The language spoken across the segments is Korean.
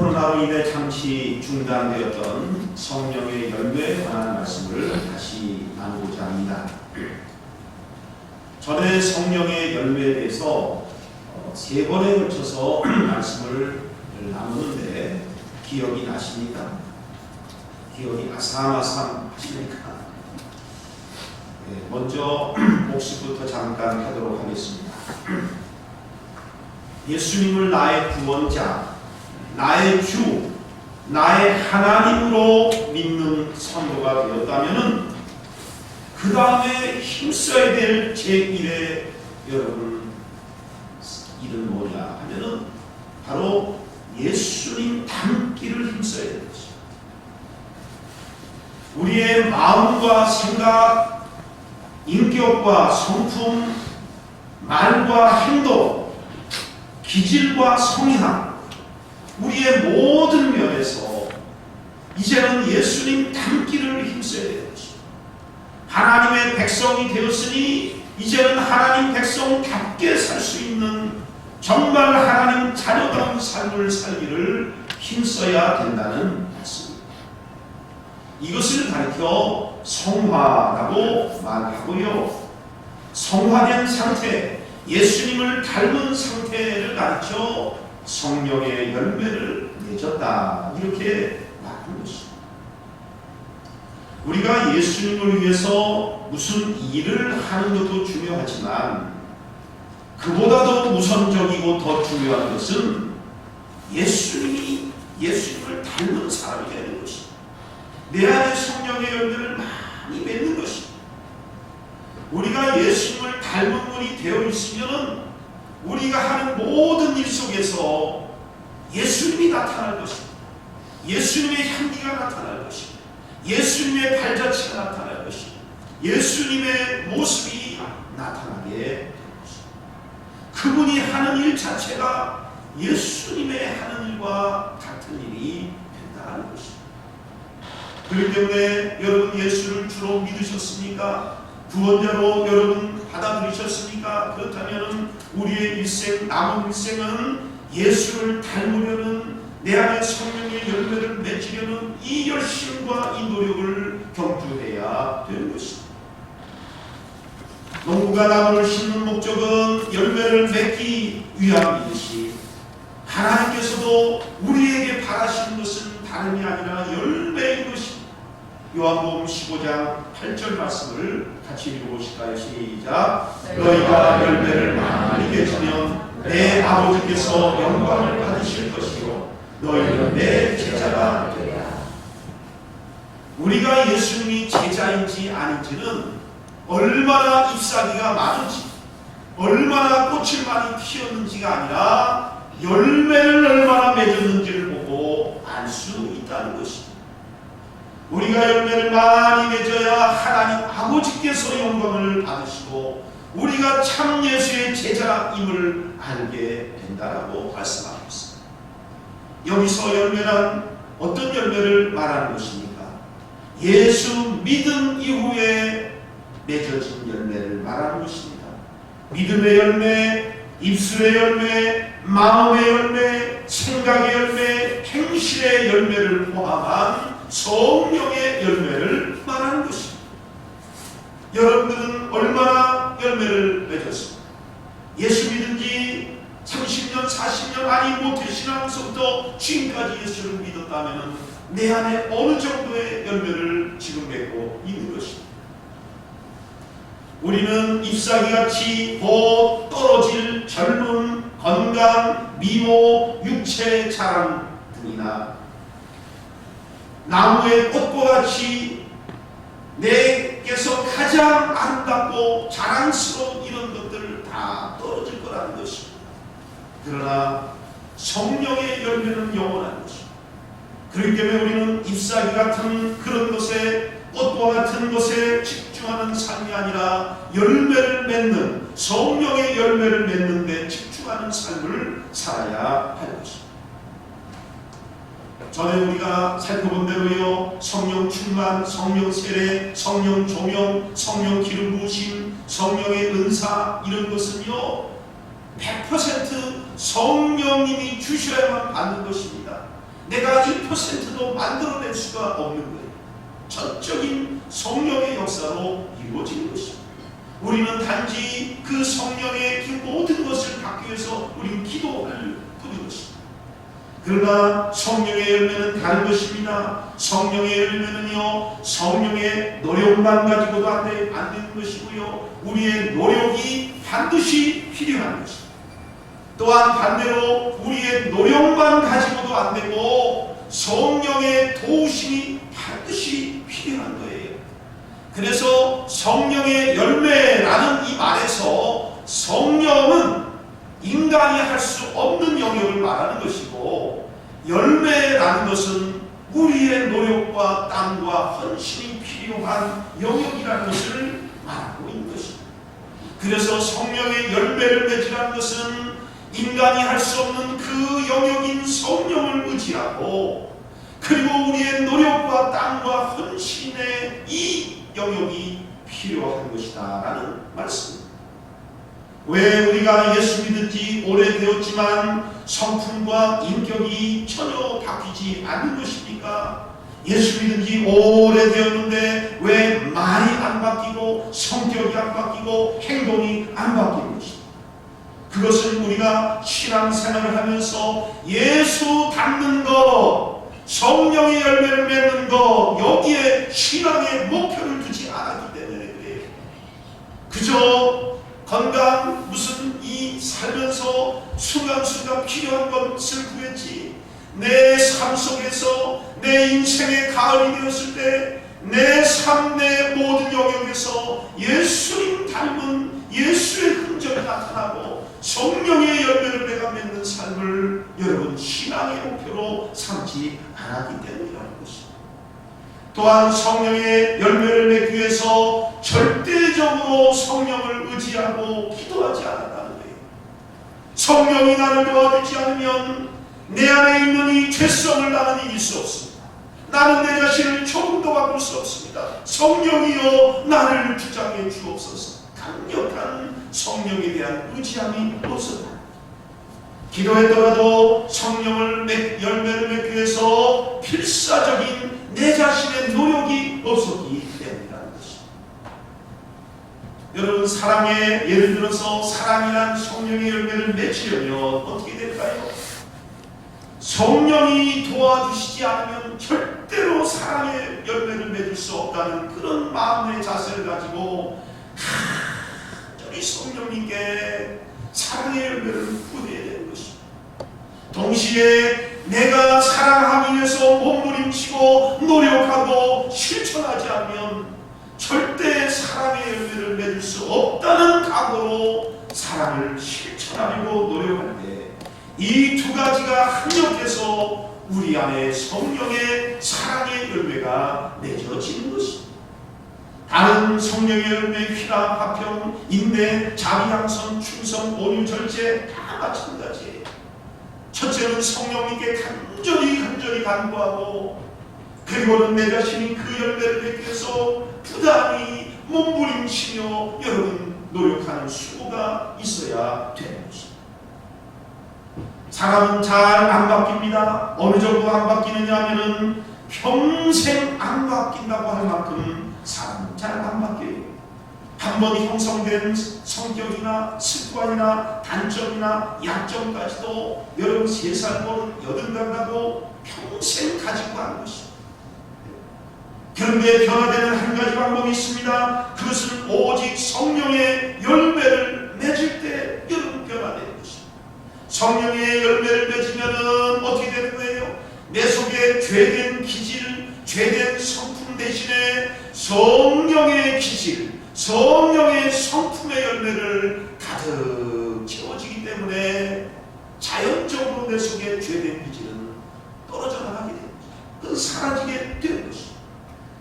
코로나로 인해 잠시 중단되었던 성령의 열매에 관한 말씀을 다시 나누고자 합니다. 전에 성령의 열매에 대해서 3번에 걸쳐서 말씀을 나누는데 기억이 나십니까? 기억이 아삼아삼하십니까? 먼저 복습부터 잠깐 하도록 하겠습니다. 예수님을 나의 구원자, 나의 주, 나의 하나님으로 믿는 성도가 되었다면 그 다음에 힘써야 될 제1의 여러분 일은 뭐냐 하면은 바로 예수님 닮기를 힘써야 되는 것입니다. 우리의 마음과 생각, 인격과 성품, 말과 행동, 기질과 성향, 우리의 모든 면에서 이제는 예수님 닮기를 힘써야 되는 것입니다. 하나님의 백성이 되었으니 이제는 하나님 백성답게 살 수 있는 정말 하나님 자녀다운 삶을 살기를 힘써야 된다는 말씀입니다. 이것을 가리켜 성화라고 말하고요. 성화된 상태, 예수님을 닮은 상태를 가리켜 성령의 열매를 맺었다, 이렇게 말하는 것입니다. 우리가 예수님을 위해서 무슨 일을 하는 것도 중요하지만 그보다도 우선적이고 더 중요한 것은 예수님을 닮은 사람이 되는 것입니다. 내 안에 성령의 열매를 많이 맺는 것입니다. 우리가 예수님을 닮은 분이 되어 있으면 우리가 하는 모든 일 속에서 예수님이 나타날 것입니다. 예수님의 향기가 나타날 것입니다. 예수님의 발자취가 나타날 것입니다. 예수님의 모습이 나타나게 될 것입니다. 그분이 하는 일 자체가 예수님의 하는 일과 같은 일이 된다는 것입니다. 그렇기 때문에 여러분 예수를 주로 믿으셨습니까? 구원자로 여러분 받아들이셨습니까? 그렇다면 우리의 일생, 남은 일생은 예수를 닮으려는, 내 안에 성령의 열매를 맺으려는 이 열심과 이 노력을 경주해야 되는 것입니다. 농부가 나무를 심는 목적은 열매를 맺기 위함이듯이 하나님께서도 우리에게 바라시는 것은 다름이 아니라 열매인 것입니다. 요한복음 15장 8절 말씀을 같이 읽어보실까요? 시작. 너희가 열매를 많이 맺으면 내 아버지께서 영광을 받으실 것이요 너희는 내 제자가 되리라. 우리가 예수님이 제자인지 아닌지는 얼마나 잎사귀가 많은지, 얼마나 꽃을 많이 피웠는지가 아니라 열매를 얼마나 맺었는지를 보고 알 수 있다는 것입니다. 우리가 열매를 많이 맺어야 하나님 아버지께서 영광을 받으시고 우리가 참 예수의 제자임을 알게 된다라고 말씀하고 있습니다. 여기서 열매란 어떤 열매를 말하는 것입니까? 예수 믿은 이후에 맺어진 열매를 말하는 것입니다. 믿음의 열매, 입술의 열매, 마음의 열매, 생각의 열매, 행실의 열매를 포함한 성령의 열매를 말하는 것입니다. 여러분들은 얼마나 열매를 맺었습니까? 예수 믿은 지 30년, 40년, 아니 모태신앙서부터 지금까지 예수를 믿었다면 내 안에 어느 정도의 열매를 지금 맺고 있는 것입니다. 우리는 잎사귀같이 곧 떨어질 젊음, 건강, 미모, 육체 자랑 등이나 나무의 꽃과 같이 내게서 가장 아름답고 자랑스러운 이런 것들 다 떨어질 거라는 것입니다. 그러나 성령의 열매는 영원한 것입니다. 그렇기 때문에 우리는 잎사귀 같은 그런 것에, 꽃과 같은 것에 집중하는 삶이 아니라 열매를 맺는, 성령의 열매를 맺는 데 집중하는 삶을 살아야 할 것입니다. 전에 우리가 살펴본 대로요, 성령 충만, 성령 세례, 성령 조명, 성령 기름 부으심, 성령의 은사, 이런 것은요 100% 성령님이 주셔야만 받는 것입니다. 내가 1%도 만들어낼 수가 없는 거예요. 전적인 성령의 역사로 이루어지는 것입니다. 우리는 단지 그 성령의 그 모든 것을 받기 위해서 우리는 기도할 뿐인 것입니다. 그러나 성령의 열매는 다른 것입니다. 성령의 열매는요, 성령의 노력만 가지고도 안 되는 것이고요, 우리의 노력이 반드시 필요한 것입니다. 또한 반대로 우리의 노력만 가지고도 안 되고 성령의 도우심이 반드시 필요한 거예요. 그래서 성령의 열매라는 이 말에서 성령은 인간이 할 수 없는 영역을 말하는 것이고, 열매라는 것은 우리의 노력과 땀과 헌신이 필요한 영역이라는 것을 말하고 있는 것입니다. 그래서 성령의 열매를 맺으라는 것은 인간이 할 수 없는 그 영역인 성령을 의지하고, 그리고 우리의 노력과 땀과 헌신의 이 영역이 필요한 것이다 라는 말씀입니다. 왜 우리가 예수 믿은 지 오래되었지만 성품과 인격이 전혀 바뀌지 않는 것입니까? 예수 믿은 지 오래되었는데 왜 말이 안 바뀌고 성격이 안 바뀌고 행동이 안 바뀌는 것입니까? 그것은 우리가 신앙생활을 하면서 예수 닮는 것, 성령의 열매를 맺는 것, 여기에 신앙의 목표를 두지 않았기 때문에 그래요. 그저 건강 무슨 이 살면서 순간순간 필요한 것을 구했지, 내 삶 속에서 내 인생의 가을이 되었을 때 내 삶 내 모든 영역에서 예수님 닮은 예수의 흔적이 나타나고 성령의 열매를 내가 맺는 삶을 여러분 신앙의 목표로 삼지 않았기 때문이라는 것입니다. 또한 성령의 열매를 맺기 위해서 절대적으로 성령을 의지하고 기도하지 않았다는 거예요. 성령이 나를 도와주지 않으면 내 안에 있는 이 죄성을 나는 이길 수 없습니다. 나는 내 자신을 조금도 바꿀 수 없습니다. 성령이여 나를 주장해 주옵소서. 강력한 성령에 대한 의지함이 없어요. 기도했더라도 성령을 열매를 맺기 위해서 필사적인 내 자신의 노력이 없었기 때문이라는 것입니다. 여러분, 사랑의 예를 들어서 사랑이란 성령의 열매를 맺으려면 어떻게 될까요? 성령이 도와주시지 않으면 절대로 사랑의 열매를 맺을 수 없다는 그런 마음의 자세를 가지고 간절히 성령님께 사랑의 열매를 구해야 되는 것입니다. 동시에 내가 사랑하기 위해서 몸부림치고 노력하고 실천하지 않으면 절대 사랑의 열매를 맺을 수 없다는 각오로 사랑을 실천하려고 노력할 때 이 두 가지가 합력해서 우리 안에 성령의 사랑의 열매가 맺어지는 것입니다. 다른 성령의 열매, 희락, 화평, 인내, 자비, 양선, 충성, 온유, 절제 다 마찬가지예요. 첫째는 성령님께 간절히 간구하고, 그리고는 내 자신이 그 열매를 맺기 위해서 부단히 몸부림치며 여러분 노력하는 수고가 있어야 되는 것입니다. 사람은 잘 안 바뀝니다. 어느 정도 안 바뀌느냐 하면은 평생 안 바뀐다고 할 만큼 사람은 잘 안 바뀌어요. 한번 형성된 성격이나 습관이나 단점이나 약점까지도 여러분 3살 먹은 80살 가도 평생 가지고 가는 것입니다. 그런데 변화되는 한 가지 방법이 있습니다. 그것은 오직 성령의 열매를 맺을 때 여러분 변화되는 것입니다. 성령의 열매를 맺으면 어떻게 되는 거예요? 내 속에 죄된 기질, 죄된 성품 대신에 성령의 기질, 성령의 성품의 열매를 가득 채워지기 때문에 자연적으로 내 속에 죄된 기질은 떨어져 나가게 됩니다. 그건 사라지게 되는 것입니다.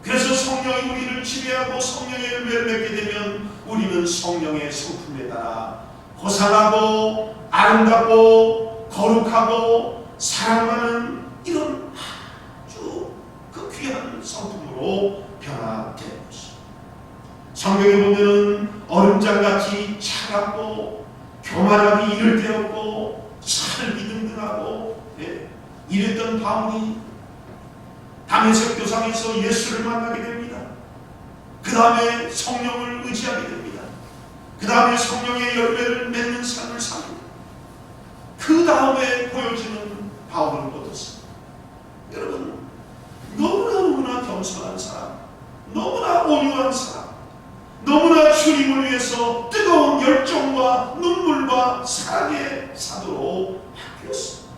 그래서 성령이 우리를 지배하고 성령의 열매를 맺게 되면 우리는 성령의 성품에 따라 고상하고 아름답고 거룩하고 사랑하는 이런 아주 그 귀한 성품으로 변화되는 것입니다. 성경에 보면은 얼음장같이 차갑고 교만하기 이를 데 없고 살기 등등하고 이랬던 바울이 다메섹 교상에서 예수를 만나게 됩니다. 그 다음에 성령을 의지하게 됩니다. 그 다음에 성령의 열매를 맺는 삶을 삽니다. 그 다음에 보여지는 바울을 어떻습니까? 여러분, 너무나 겸손한 사람, 너무나 온유한 사람, 너무나 주님을 위해서 뜨거운 열정과 눈물과 사랑의 사도로 바뀌었습니다.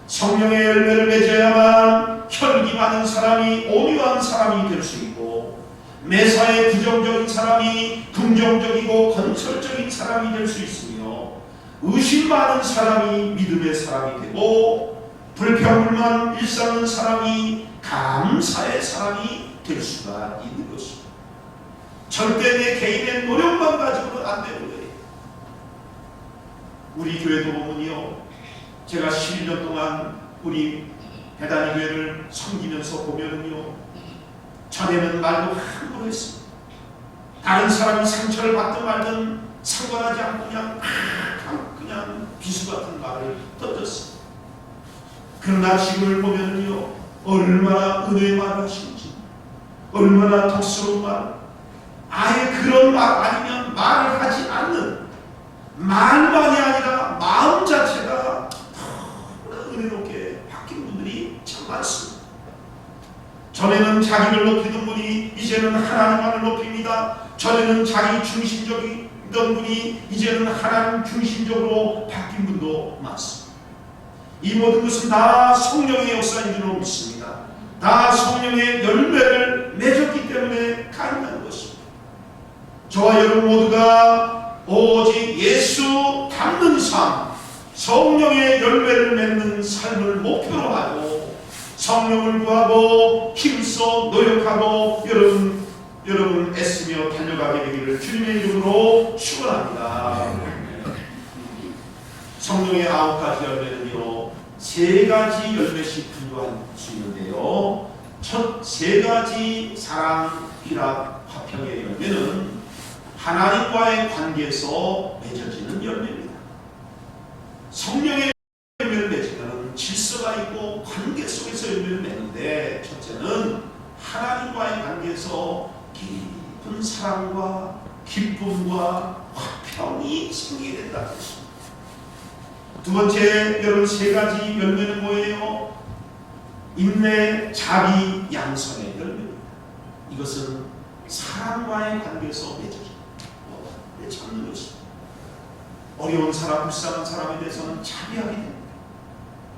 성령의 열매를 맺어야만 혈기 많은 사람이 온유한 사람이 될 수 있고, 매사에 부정적인 사람이 긍정적이고 건설적인 사람이 될 수 있으며, 의심 많은 사람이 믿음의 사람이 되고, 불평불만 일삼는 사람이 감사의 사람이 될 수가 있는 것입니다. 절대 내 개인의 노력만 가지고는 안 되는 거예요. 우리 교회도 보면요, 제가 11년 동안 우리 배단위 교회를 섬기면서 보면은요, 전에는 말도 함부로 했습니다. 다른 사람이 상처를 받든 말든 상관하지 않고 그냥 비수 같은 말을 던졌습니다. 그러나 지금을 보면은요, 얼마나 은혜의 말을 하시는지, 얼마나 덕스러운 말, 아예 그런 말 아니면 말을 하지 않는, 말만이 아니라 마음 자체가 은혜롭게 바뀐 분들이 참 많습니다. 전에는 자기를 높이던 분이 이제는 하나님만을 높입니다. 전에는 자기 중심적이던 분이 이제는 하나님 중심적으로 바뀐 분도 많습니다. 이 모든 것은 다 성령의 역사인 줄로 믿습니다. 다 성령의 열매를 맺었기 때문에 가능한 것입니다. 저와 여러분 모두가 오직 예수 닮는 삶, 성령의 열매를 맺는 삶을 목표로 하고 성령을 구하고 힘써 노력하고 여러분 애쓰며 달려가게 되기를 주님의 이름으로 축원합니다. 성령의 9가지 열매는요, 3가지 열매씩 분류할 수 있는데요, 첫 3가지 사랑, 희락, 화평의 열매는 하나님과의 관계에서 맺어지는 열매입니다. 성령의 열매를 맺으면 질서가 있고 관계 속에서 열매를 맺는데, 첫째는 하나님과의 관계에서 깊은 사랑과 기쁨과 화평이 생기게 된다는 것입니다. 두 번째, 여러분 3가지 열매는 뭐예요? 인내, 자비, 양선의 열매입니다. 이것은 사람과의 관계에서 맺어집니다. 참는 것입니다. 어려운 사람, 불쌍한 사람에 대해서는 자비하게 됩니다.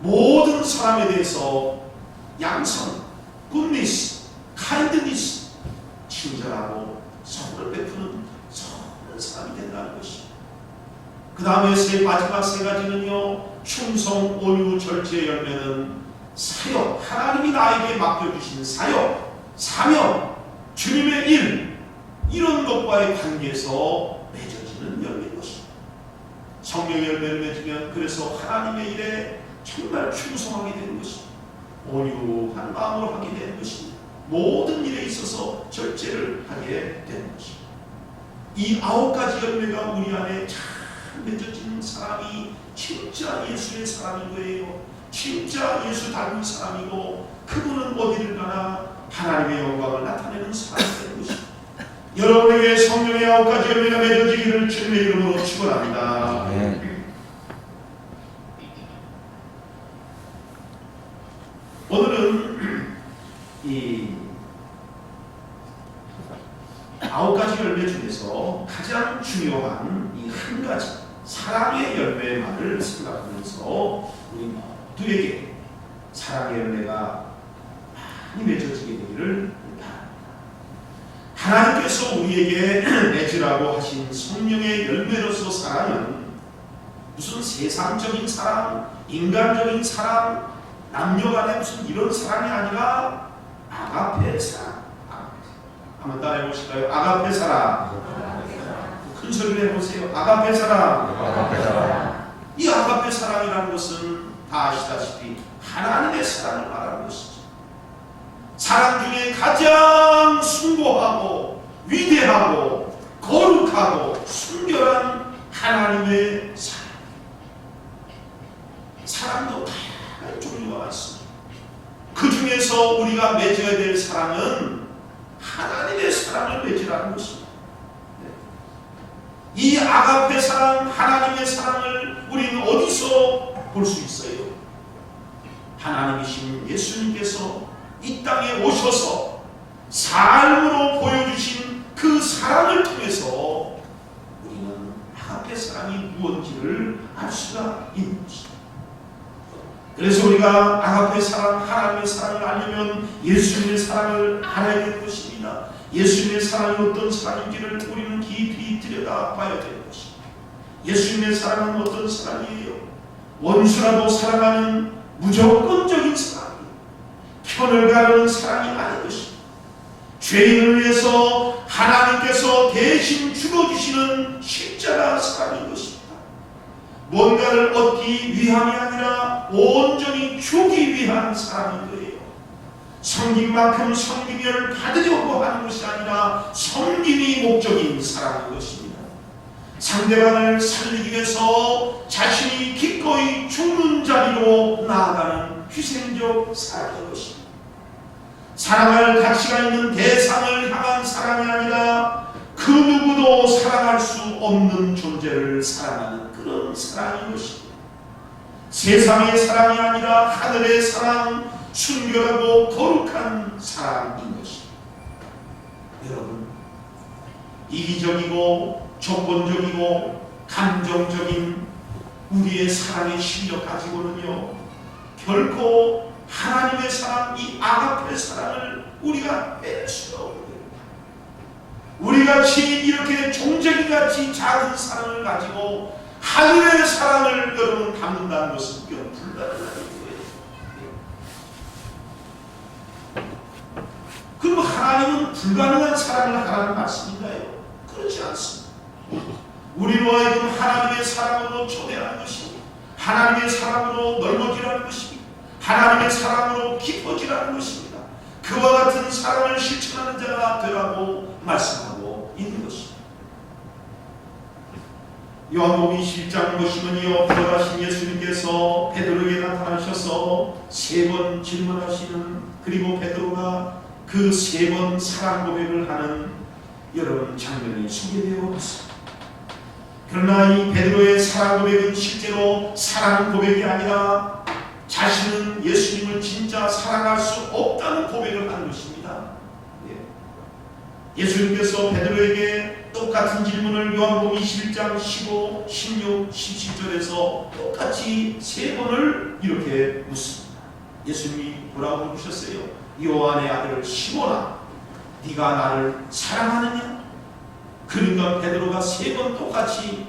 모든 사람에 대해서 양선, goodness, kindness, 친절하고 선을 베푸는 선한 사람이 된다는 것입니다. 그 다음에 마지막 3가지는요, 충성, 온유, 절제의 열매는 사역, 하나님이 나에게 맡겨주신 사역, 사명, 주님의 일, 이런 것과의 관계에서 맺어지는 열매인 것입니다. 성령의 열매를 맺으면 그래서 하나님의 일에 정말 충성하게 되는 것입니다. 온유한 마음으로 하게 되는 것입니다. 모든 일에 있어서 절제를 하게 되는 것입니다. 이 9가지 열매가 우리 안에 잘 맺어지는 사람이 진짜 예수의 사람인 거예요. 진짜 예수 닮은 사람이고, 그분은 어디를 가나 하나님의 영광을 나타내는 사람이 되는 것입니다. 여러분에게 성령의 9가지 열매가 맺어지기를 주님의 이름으로 축원합니다. 오늘은 이 9가지 열매 중에서 가장 중요한 이 한 가지, 사랑의 열매의 말을 생각하면서 우리 모두에게 사랑의 열매가 많이 맺어지게 되기를 바랍니다. 하나님께서 우리에게 맺으라고 하신 성령의 열매로서 사랑은 무슨 세상적인 사랑, 인간적인 사랑, 남녀간의 무슨 이런 사랑이 아니라 아가페 사랑. 한번 따라해 보실까요? 아가페 사랑. 큰 소리로 해보세요. 아가페 사랑. 이 아가페 사랑이라는 것은 다 아시다시피 하나님의 사랑을 말하는 것이죠. 사랑 중에 가장 숭고하고 위대하고 거룩하고 순결한 하나님의 사랑. 사랑도 다양한 종류가 많습니다. 그 중에서 우리가 맺어야 될 사랑은 하나님의 사랑을 맺으라는 것입니다. 이 아가페 사랑, 하나님의 사랑을 우리는 어디서 볼 수 있어요? 하나님이신 예수님께서 이 땅에 오셔서 삶으로 보여주신 그 사랑을 통해서 우리는 아가페 사랑이 무엇인지를 알 수가 있는 것입니다. 그래서 우리가 아가페 사랑, 하나님의 사랑을 알려면 예수님의 사랑을 알아야 되는 것입니다. 예수님의 사랑이 어떤 사랑인지를 우리는 깊이 들여다봐야 되는 것입니다. 예수님의 사랑은 어떤 사랑이에요? 원수라도 사랑하는 무조건적인 사랑이에요. 편을 가르는 사랑이 아닌 것입니다. 죄인을 위해서 하나님께서 대신 죽어주시는 십자가 사랑인 것입니다. 뭔가를 얻기 위함이 아니라 온전히 주기 위한 사랑인 거예요. 섬긴 만큼 섬김을 받으려고 하는 것이 아니라 섬김이 목적인 사랑인 것입니다. 상대방을 살리기 위해서 자신이 기꺼이 죽는 자리로 나아가는 희생적 사랑인 것입니다. 사랑할 가치가 있는 대상을 향한 사랑이 아니라 그 누구도 사랑할 수 없는 존재를 사랑하는 그런 사랑인 것입니다. 세상의 사랑이 아니라 하늘의 사랑, 순결하고 거룩한 사랑인 것입니다. 여러분, 이기적이고 조건적이고 감정적인 우리의 사랑의 실력 가지고는요, 결코 하나님의 사랑, 이 아가페 사랑을 우리가 뺄 수가 없는 거예요. 우리같이 이렇게 종자기같이 작은 사랑을 가지고 하늘의 사랑을 여러분 담는다는 것은 불가능한 거예요. 그럼 하나님은 불가능한 사랑을 하라는 말씀인가요? 그렇지 않습니다. 우리로 하여금 하나님의 사랑으로 초대하는 것입니다. 하나님의 사랑으로 넓어지라는 것입니다. 하나님의 사랑으로 깊어지라는 것입니다. 그와 같은 사랑을 실천하는 자가 되라고 말씀하고 있는 것입니다. 요한복음 21장 보시면요, 부활하신 예수님께서 베드로에게 나타나셔서 3번 질문하시는, 그리고 베드로가 그 3번 사랑 고백을 하는 여러분 장면이 소개되어 있습니다. 그러나 이 베드로의 사랑 고백은 실제로 사랑 고백이 아니라 자신은 예수님을 진짜 사랑할 수 없다는 고백을 하는 것입니다. 예수님께서 베드로에게 똑같은 질문을 요한복음 21장 15, 16, 17절에서 똑같이 3번을 이렇게 묻습니다. 예수님이 뭐라고 묻으셨어요? 요한의 아들 시몬아, 네가 나를 사랑하느냐? 그러니까 베드로가 3번 똑같이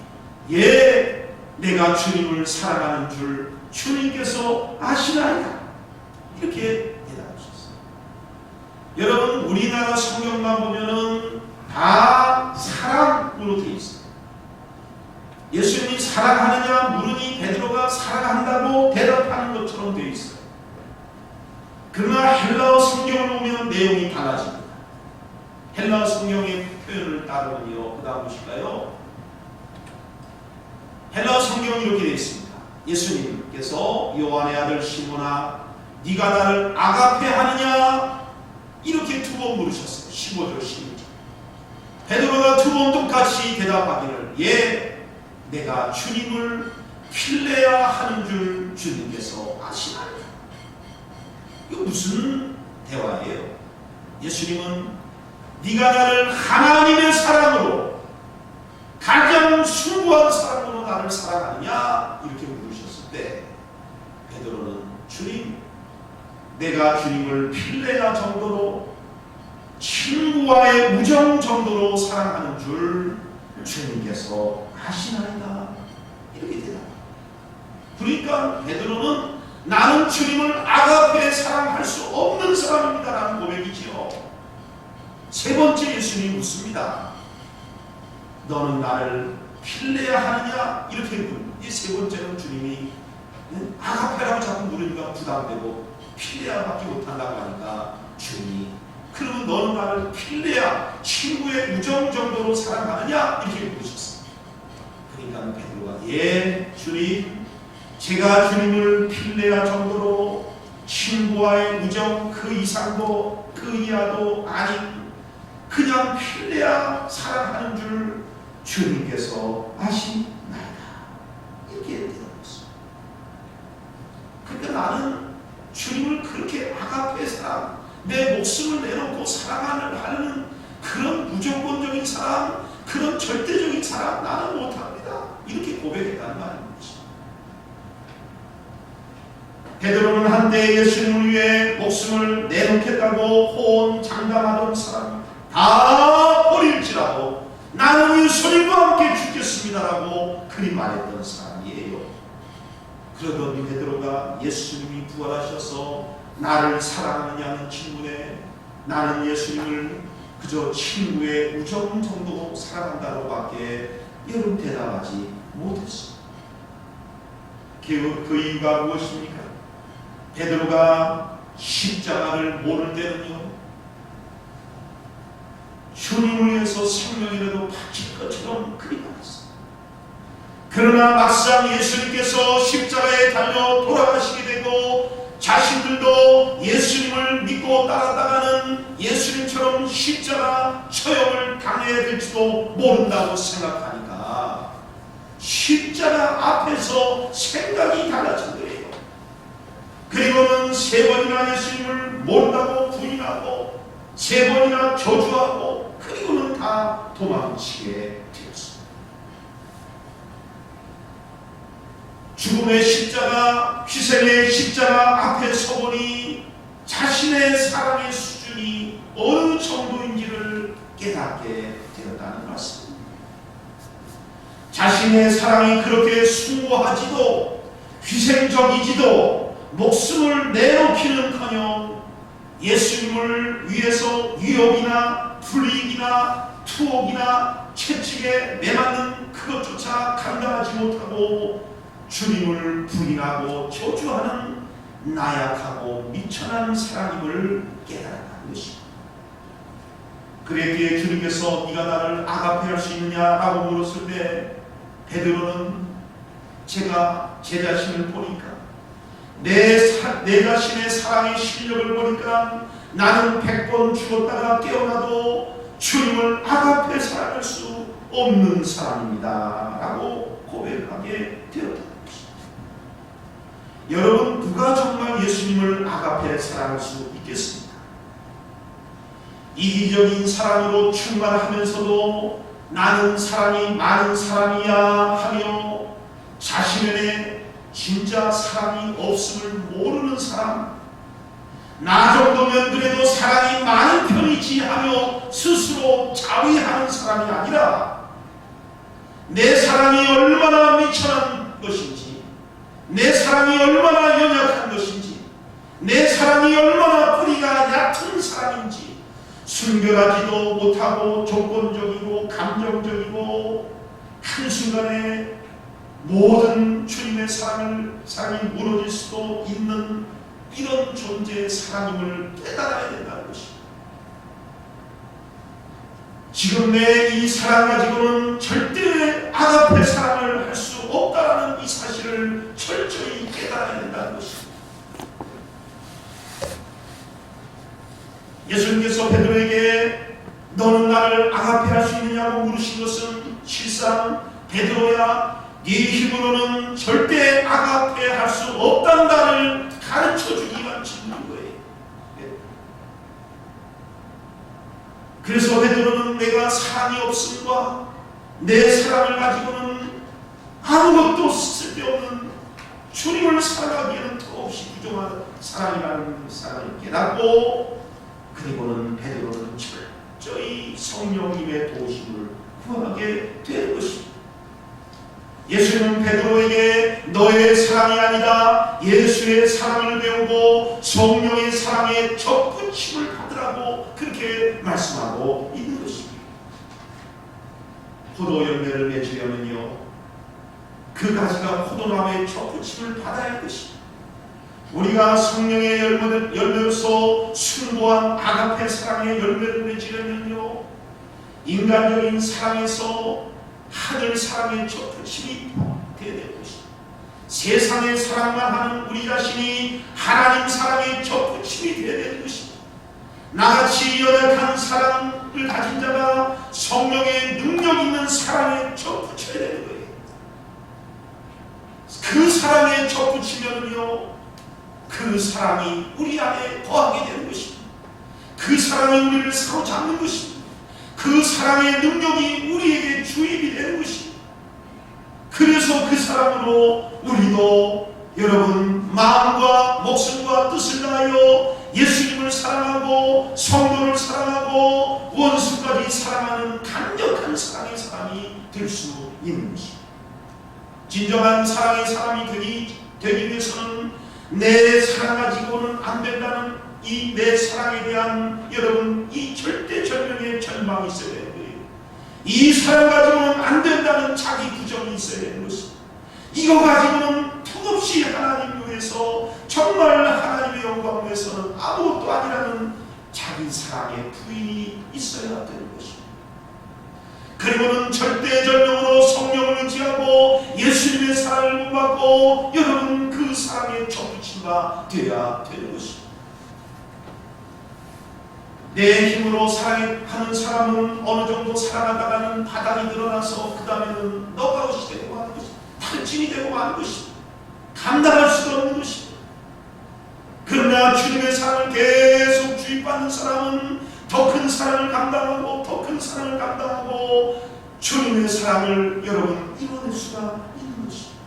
예, 내가 주님을 사랑하는 줄 주님께서 아시나이다, 이렇게 대답하셨어요. 여러분, 우리나라 성경만 보면은 다 사랑으로 되어 있어요. 예수님이 사랑하느냐 물으니 베드로가 사랑한다고 대답하는 것처럼 되어 있어요. 그러나 헬라어 성경을 보면 내용이 달라집니다. 헬라어 성경의 표현을 따르면요, 그 다음 보실까요? 헬라어 성경이 이렇게 되어 있습니다. 예수님께서 요한의 아들 시몬아, 네가 나를 아가페 하느냐? 이렇게 2번 물으셨어요. 15절 16절. 베드로가 2번 똑같이 대답하기를 예, 내가 주님을 필레야 하는 줄 주님께서 아시나요? 이거 무슨 대화예요? 예수님은 네가 나를 하나님의 사랑으로, 가장 숭고한 사랑으로 나를 사랑하느냐? 이렇게 물으셨을 때 베드로는 주님, 내가 주님을 필레야 정도로, 친구와의 우정 정도로 사랑하는 줄 주님께서 아시나이다, 이렇게 대답합니다. 그러니까 베드로는 나는 주님을 아가페 사랑할 수 없는 사람입니다 라는 고백이지요. 3번째 예수님이 묻습니다. 너는 나를 필레야 하느냐? 이렇게 묻습니다. 이 3번째는 주님이 아가페라고 자꾸 물으니까 부담되고 필레야밖에 못한다고 하니까 주님이 그러면 너는 나를 필레야, 친구의 우정 정도로 사랑하느냐? 이렇게 물으셨습니다. 그러니까 베드로가 예, 주님, 제가 주님을 필레할 정도로 친구와의 우정 그 이상도 그 이하도 아닌 그냥 필레야 사랑하는 줄 주님께서 아시나이다. 이렇게 대답했습니다. 그러니까 나는 주님을 그렇게 아가페 사랑, 내 목숨을 내놓고 사랑하는 그런 무조건적인 사랑, 그런 절대적인 사랑 나는 못합니다. 이렇게 고백했다는 말입니다. 베드로는 한때 예수님을 위해 목숨을 내놓겠다고 호언장담하던 사람이 다 버릴지라도 나는 예수님과 함께 죽겠습니다라고 그리 말했던 사람이에요. 그러던 베드로가 예수님이 부활하셔서 나를 사랑하느냐는 질문에 나는 예수님을 그저 친구의 우정 정도 사랑한다고밖에 여러분 대답하지 못했습니다. 그 이유가 무엇입니까? 베드로가 십자가를 모를 때는요, 주님을 위해서 생명이라도 바칠 것처럼 그리 말했습니다. 그러나 막상 예수님께서 십자가에 달려 돌아가시게 되고 자신들도 예수님을 믿고 따라다가는 예수님처럼 십자가 처형을 당해야 될지도 모른다고 생각하니까 십자가 앞에서 생각이 달라진 거예요. 그리고는 3번이나 예수님을 모른다고 부인하고 3번이나 저주하고 그리고는 다 도망치게 되었습니다. 죽음의 십자가, 희생의 십자가 앞에 서보니 자신의 사랑의 수준이 어느 정도인지를 깨닫게 되었다는 말씀입니다. 자신의 사랑이 그렇게 숭고하지도 희생적이지도 목숨을 내놓기는커녕 예수님을 위해서 위협이나 불이익이나 투옥이나 채찍에 매맞는 그것조차 감당하지 못하고 주님을 부인하고 저주하는 나약하고 미천한 사람임을 깨달았다는 것입니다. 그랬기에 주님께서 네가 나를 아가페할 수 있느냐라고 물었을 때 베드로는 제가 제 자신을 보니까 내 자신의 사랑의 실력을 보니까 나는 100번 죽었다가 깨어나도 주님을 아가페 사랑할 수 없는 사람입니다 라고 고백하게 되었다. 여러분, 누가 정말 예수님을 아가페 사랑할 수 있겠습니까? 이기적인 사랑으로 충만하면서도 나는 사랑이 많은 사람이야 하며 자신의 진짜 사랑이 없음을 모르는 사람, 나 정도면 그래도 사랑이 많은 편이지 하며 스스로 자위하는 사람이 아니라 내 사랑이 얼마나 미천한 것인지, 내 사랑이 얼마나 연약한 것인지, 내 사랑이 얼마나 뿌리가 얕은 사랑인지 순결하지도 못하고 조건적이고 감정적이고 한순간에 모든 주님의 사랑이 무너질 수도 있는 이런 존재의 사랑임을 깨달아야 된다는 것입니다. 지금 내 이 사랑 가지고는 절대 아가페 사랑을 할 수 없다는 이 사실을 철저히 깨달아야 된다는 것입니다. 예수님께서 베드로에게 너는 나를 아가페 할 수 있느냐고 물으신 것은 실상 베드로야 네 힘으로는 절대 아가페 할 수 없단다를 가르쳐주기 위한 질문인 거예요. 그래서 베드로는 내가 사랑이 없음과 내 사랑을 가지고는 아무것도 쓸데없는 주님을 사랑하기에는 더없이 부족한 사랑이라는 사랑을 깨닫고 그리고는 베드로는 철저히 성령님의 도우심을 구하게 된 것입니다. 예수님은 베드로에게 너의 사랑이 아니다 예수의 사랑을 배우고 성령의 사랑에 접붙임을 받으라고 그렇게 말씀하고 있는 것입니다. 포도 열매를 맺으려면요 그 가지가 포도나무에 접붙임을 받아야 할 것입니다. 우리가 성령의 열매로서 숭고한 아가페 사랑의 열매를 맺으려면요 인간적인 사랑에서 하늘 사랑의 접붙임이 되어야 될 것입니다. 세상의 사랑만 하는 우리 자신이 하나님 사랑의 접붙임이 되어야 되는 것입니다. 나같이 연약한 사랑을 가진 자가 성령의 능력 있는 사랑에 접붙여야 되는 거예요. 그 사랑에 접붙이면요, 그 사랑이 우리 안에 거하게 되는 것입니다. 그 사랑이 우리를 사로잡는 것입니다. 그 사랑의 능력이 우리에게 주입이 되는 것입니다. 그래서 그 사랑으로 우리도 여러분 마음과 목숨과 뜻을 다하여 예수님을 사랑하고 성도를 사랑하고 원수까지 사랑하는 강력한 사랑의 사람이 될 수 있는 것입니다. 진정한 사랑의 사람이 되기 위해서는 내 사랑 가지고는 안 된다는 이 내 사랑에 대한 여러분 이 절대절명의 전망이 있어야 되는 거예요. 이 사랑 가지고는 안 된다는 자기 부정이 있어야 되는 것입니다. 이거 가지고는 턱없이 하나님 위해서 정말 하나님의 영광을 위해서는 아무것도 아니라는 자기 사랑의 부인이 있어야 되는 것입니다. 그리고는 절대절명으로 성령을 의지하고 예수님의 사랑을 본받고 여러분 그 사랑에 접붙임바 되어야 되는 것입니다. 내 힘으로 사랑하는 사람은 어느 정도 사랑하다가는 바닥이 늘어나서 그 다음에는 너가웃이 되고 하는 것입니다. 탈진이 되고 하는 것입니다. 감당할 수도 없는 것입니다. 그러나 주님의 사랑을 계속 주입받는 사람은 더 큰 사랑을 감당하고 더 큰 사랑을 감당하고 주님의 사랑을 여러분 이뤄낼 수가 있는 것입니다.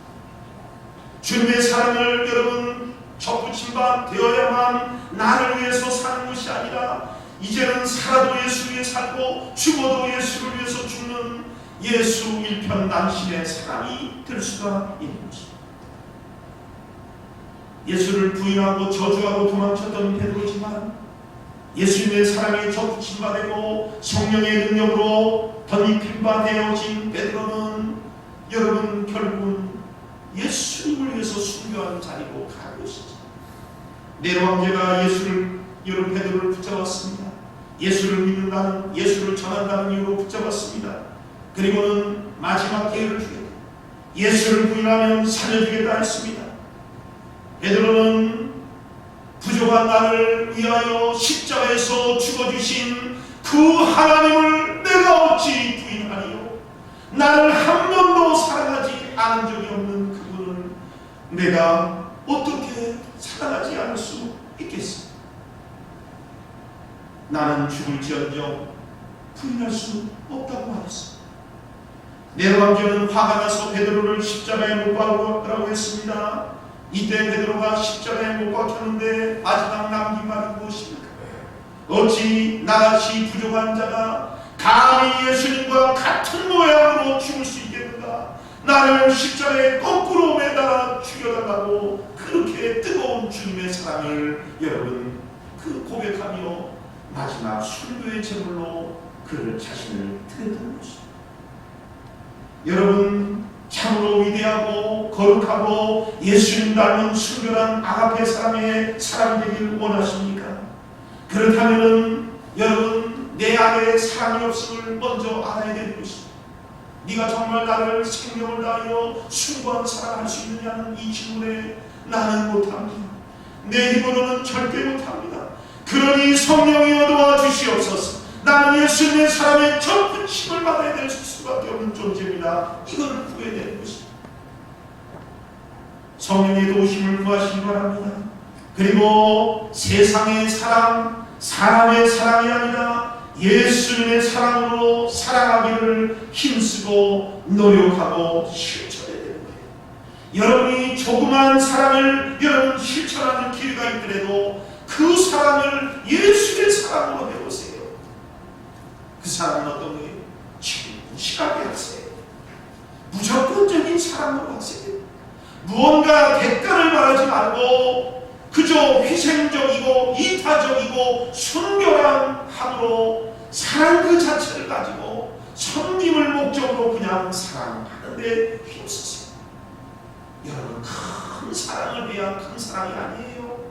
주님의 사랑을 여러분 접붙임바 되어야만 나를 위해서 사는 것이 아니라 이제는 살아도 예수 위해 살고 죽어도 예수를 위해서 죽는 예수 일편단심의 사람이 될 수가 있는 것입니다. 예수를 부인하고 저주하고 도망쳤던 베드로지만 예수님의 사랑에 접붙임바 되고 성령의 능력으로 덧입힌바 되어진 베드로는 여러분 결국은 예수님을 위해서 순교하는 자리로 가는 것이죠. 네로 황제가 여러분 베드로를 붙잡았습니다. 예수를 믿는다는, 예수를 전한다는 이유로 붙잡았습니다. 그리고는 마지막 기회를 주겠다. 예수를 부인하면 살려주겠다 했습니다. 베드로는 부족한 나를 위하여 십자가에서 죽어주신 그 하나님을 내가 어찌 부인하리요? 나를 한 번도 사랑하지 않은 적이 없는 그분을 내가 어떻게 사랑하지 않을 수 있겠습니까? 나는 죽을지언정 부인할 수 없다고 말했습니다. 네로 황제는 화가 나서 베드로를 십자가에 못 박으라고 했습니다. 이때 베드로가 십자가에 못 박혔는데 마지막 남긴 말이 무엇입니까? 어찌 나같이 부족한 자가 감히 예수님과 같은 모양으로 죽을 수 있겠는가? 나를 십자가에 거꾸로 매달아 죽여달라고 그렇게 뜨거운 주님의 사랑을 여러분 그 고백하며 마지막 순교의 제물로 그를 자신을 드렸던 것입니다. 여러분 참으로 위대하고 거룩하고 예수님 닮은 순결한 아가페 사람의 사람 되기를 원하십니까? 그렇다면 여러분 내 안에 사랑이 없음을 먼저 알아야 되는 것입니다. 네가 정말 나를 생명을 다하여 숭고한 사랑할 수 있느냐는 이 질문에 나는 못합니다. 내 힘으로는 절대 못합니다. 그러니 성령이여 도와주시옵소서. 나는 예수님의 사랑에 접붙임을 받아야 될 수밖에 없는 존재입니다. 이걸 구해야 되는 것입니다. 성령의 도우심을 구하시기 바랍니다. 그리고 세상의 사랑, 사람의 사랑이 아니라 예수님의 사랑으로 사랑하기를 힘쓰고 노력하고 실천해야 되는 거예요. 여러분이 조그만 사랑을 여러분 실천하는 기회가 있더라도 그 사랑을 예수의 사랑으로 해보세요. 그 사랑은 어떤 거예요? 진실하게 하세요. 무조건적인 사랑으로 하세요. 무언가 대가를 바라지 말고 그저 희생적이고 이타적이고 순결한 함으로 사랑 그 자체를 가지고 성님을 목적으로 그냥 사랑하는 데 힘쓰세요. 여러분 큰 사랑을 위한 큰 사랑이 아니에요.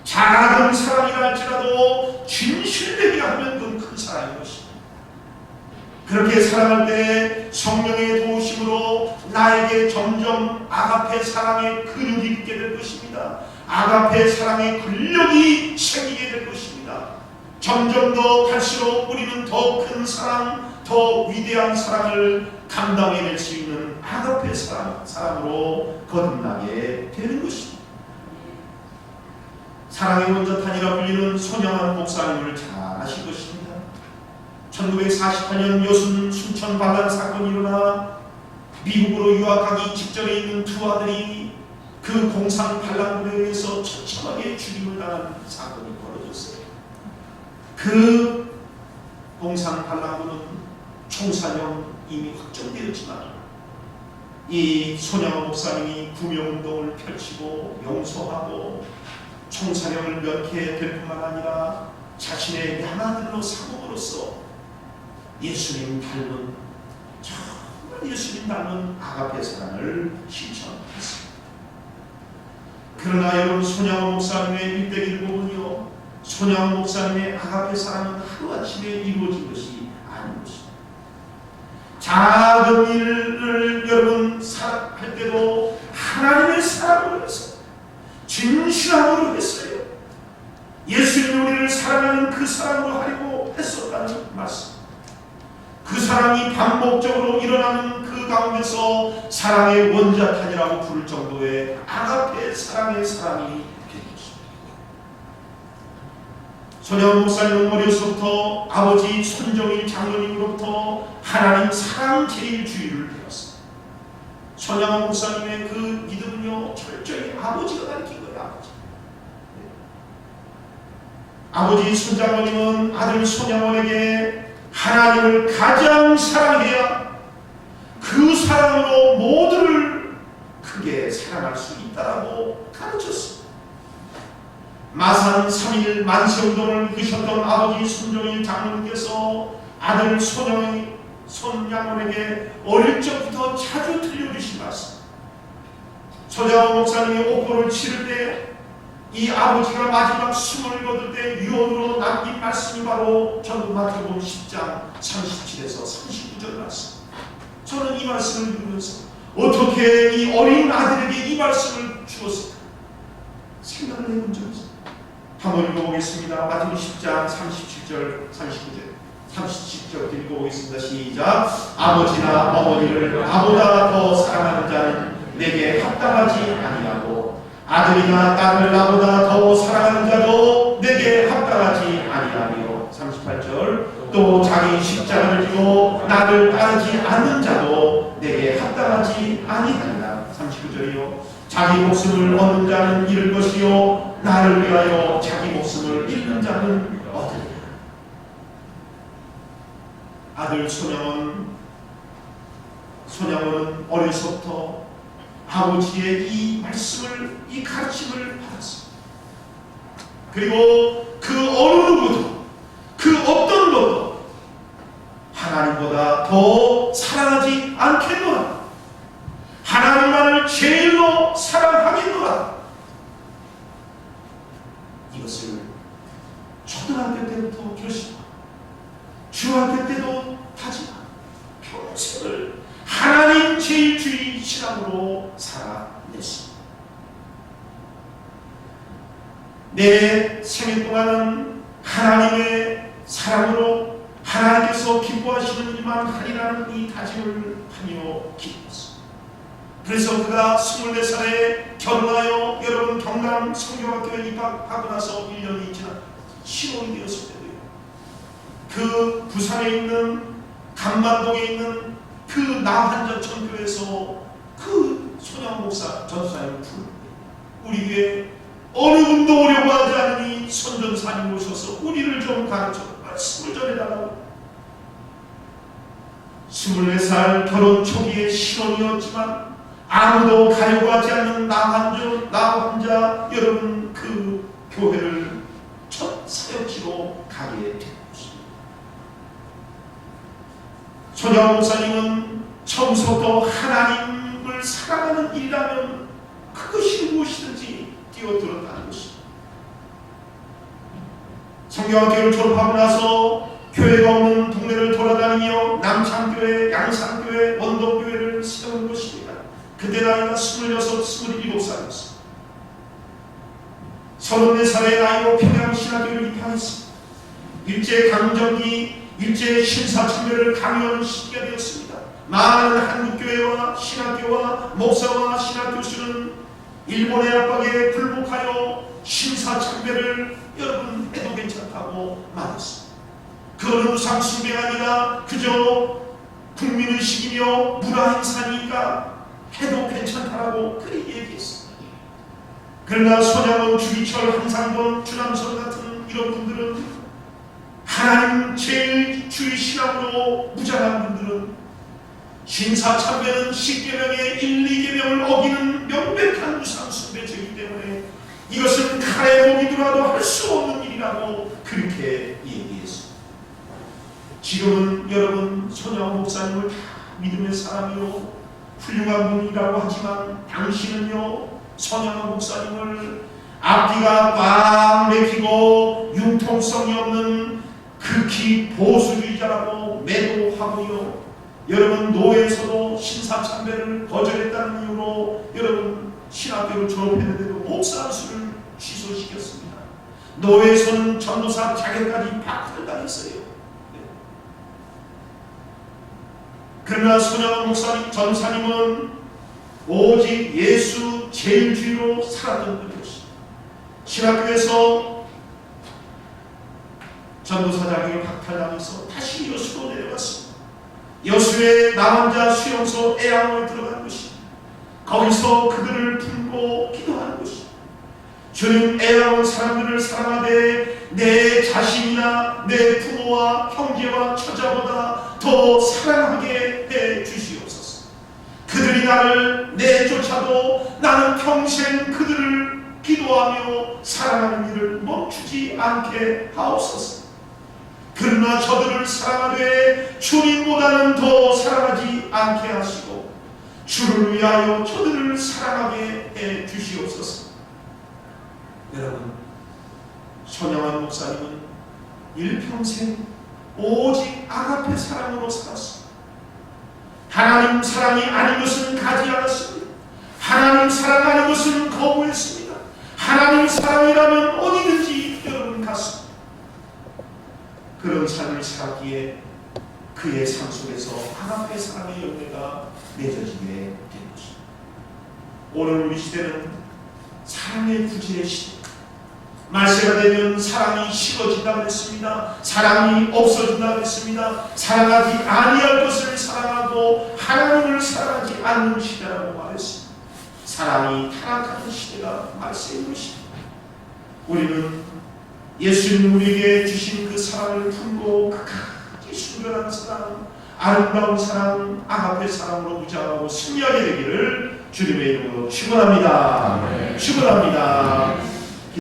작은 사랑이라 할지라도 진실되게 하면 그건 큰 사랑인 것입니다. 그렇게 살아갈 때 성령의 도우심으로 나에게 점점 아가페 사랑의 근육이 있게 될 것입니다. 아가페 사랑의 근력이 생기게 될 것입니다. 점점 더 갈수록 우리는 더 큰 사랑, 더 위대한 사랑을 감당해낼 수 있는 아가페 사랑으로 거듭나게 되는 것입니다. 사랑의 원자탄이라 불리는 손양환 목사님을 잘 아실 것입니다. 1948년 여순 순천 반란 사건이 일어나 미국으로 유학하기 직전에 있는 두 아들이 그 공산 반란군에 의해서 처참하게 죽임을 당한 사건이 벌어졌어요. 그 공산 반란군은 총사형 이미 확정되었지만 이 손양원 목사님이 구명운동을 펼치고 용서하고 총사형을 면케될 뿐만 아니라 자신의 양아들로 삼음으로써 예수님 닮은, 정말 예수님 닮은 아가페 사랑을 실천했습니다. 그러나 여러분, 손양원 목사님의 일대기를 보면요, 손양원 목사님의 아가페 사랑은 하루아침에 이루어진 것이 아닌 것입니다. 작은 일을 여러분 할 때도 하나님의 사랑으로 했어요. 진실함으로 했어요. 예수님이 우리를 사랑하는 그 사랑으로 하려고 했었다는 말씀. 그 사랑이 반복적으로 일어나는 그 가운데서 사랑의 원자탄이라고 부를 정도의 아가페 사랑의 사랑이 된 것입니다. 손양원 목사님은 어려서부터 아버지 손정일 장로님으로부터 하나님 사랑 제일주의를 배웠습니다. 손양원 목사님의 그 믿음은요, 철저히 아버지가 가르친 거예요. 아버지 손장로님은 아들 손양원에게 하나님을 가장 사랑해야 그 사랑으로 모두를 크게 사랑할 수 있다라고 가르쳤습니다. 마산 3.1 만세운동을 이끄셨던 아버지 손정일 장로님께서 아들 손양원에게 어릴 적부터 자주 들려주신 말씀. 손양원 목사님이 옥고를 치를 때 이 아버지가 마지막 숨을 거둘 때 유언으로 남긴 말씀이 바로 전부 마태복음 10장 37에서 39절 말씀. 저는 이 말씀을 읽으면서 어떻게 이 어린 아들에게 이 말씀을 주었을까 생각을 해본 적이 있습니다. 한번 읽어보겠습니다. 마태복음 10장 37절 39절 37절 읽어보겠습니다. 시작. 아버지나 어머니를 나보다 더 사랑하는 자는 내게 합당하지 아니하고 아들이나 딸을 나보다 더 사랑하는 자도 내게 합당하지 아니하며 38절 또 자기 십자가를 지고 나를 따르지 않는 자도 내게 합당하지 아니하니라. 39절이요 자기 목숨을 얻는 자는 잃을 것이요 나를 위하여 자기 목숨을 잃는 자는 얻으리라. 아들 손양원은 어려서부터 아버지의 이 말씀을, 이 가르침을 받았습니다. 그리고 그 어느 누구도, 그 어떤 것도 하나님보다 더 사랑하지 않겠노라. 하나님만을 제일로 사랑하겠노라. 이것을 초등학교 때부터 결심하고 중학교 때도 다짐하고 평생을 하나님 제일주의 신앙으로 살아냈습니다. 내 생애 동안은 하나님의 사랑으로 하나님께서 기뻐하시는 일만 하리라는 이 다짐을 하며 기도했습니다. 그래서 그가 24살에 결혼하여 여러분 경남 성교학교에 입학하고 나서 1년이 지나 신혼이 되었을 때도요, 그 부산에 있는 강만동에 있는 그 나환전 전교에서 그 손양 목사 전사님을 부르는데 우리 교회 어느 분도 오려고 하지 않으니 선전사님 오셔서 우리를 좀 가르쳐 말씀을 전해달라고. 24살 결혼 초기에 신혼이었지만 아무도 가려고 하지 않는 나 혼자 여러분 그 교회를 첫 사역지로 가게 됩니다. 손양 목사님은 처음부터 하나님을 사랑하는 일이라면 그것이 무엇이든지 뛰어들었다는 것입니다. 성경학교를 졸업하고 나서 교회가 없는 동네를 돌아다니며 남창교회, 양산교회, 원동교회를 세운 것입니다. 그때 나이가 26, 27살이었습니다. 34살의 나이로 평양신학교를 입학했습니다. 일제강점기, 일제신사참배를 강요하는 시기가 되었습니다. 많은 한국교회와 신학교와 목사와 신학교수는 일본의 압박에 굴복하여 신사참배를 여러분 해도 괜찮다고 말했습니다. 그거는 우상숭배가 아니라 그저 국민의식이며 문화행사니까 해도 괜찮다라고 그렇게 얘기했습니다. 그러나 손양원, 주기철, 한상돈, 주남선 같은 이런 분들은 하나님 제일 주의 신앙으로 무장한 분들은 신사참배는 10계명의 1, 2계명을 어기는 명백한 우상숭배죄이기 때문에 이것은 칼에 목이 들어도 할 수 없는 일이라고 그렇게 얘기했습니다. 지금은 여러분 손양원 목사님을 다 믿음의 사람이요 훌륭한 분이라고 하지만 당신은요 손양원 목사님을 앞뒤가 꽉 막히고 융통성이 없는 극히 보수주의자라고 매도하고요. 여러분 노예에서도 신사참배를 거절했다는 이유로 여러분 신학교를 졸업했는데도 목사 안수를 취소시켰습니다. 노예에서는 전도사 자격까지 박탈당했어요. 그러나 손양원 목사님, 전사님은 오직 예수 제일주의로 살았던 분이었습니다. 신학교에서 전도사 자격을 박탈당해서 다시 여수로 내려갔습니다. 여수의 남원자 수용소 애양을 들어간 것입니다. 거기서 그들을 품고 기도하는 것입니다. 주님, 애양원 사람들을 사랑하되 내 자신이나 내 부모와 형제와 처자보다 더 사랑하게 해 주시옵소서. 그들이 나를 내쫓아도 나는 평생 그들을 기도하며 사랑하는 일을 멈추지 않게 하옵소서. 그러나 저들을 사랑하되 주님보다는 더 사랑하지 않게 하시고 주를 위하여 저들을 사랑하게 해 주시옵소서. 여러분, 손양원 목사님은 일평생 오직 아가페 사랑으로 살았습니다. 하나님 사랑이 아닌 것은 가지 않았습니다. 하나님 사랑 아닌 것은 거부했습니다. 하나님 사랑이라면 어디든지 여러분 갔습니다. 그런 삶을 살았기에 그의 삶 속에서 아가페 사랑의 열매가 맺어지게 된 것입니다. 오늘 우리 시대는 사랑의 부재의 시대. 말세가 되면 사랑이 식어진다고 했습니다. 사랑이 없어진다고 했습니다. 사랑하지 아니할 것을 사랑하고 하나님을 사랑하지 않는 시대라고 말했습니다. 사랑이 타락하는 시대가 말세인 것입니다. 우리는 예수님 우리에게 주신 그 사랑을 품고 끝까지 순결한 사랑, 아름다운 사랑, 아가페 사랑으로 무장하고 승리하게 되기를 주님의 이름으로 축원합니다. 축원합니다.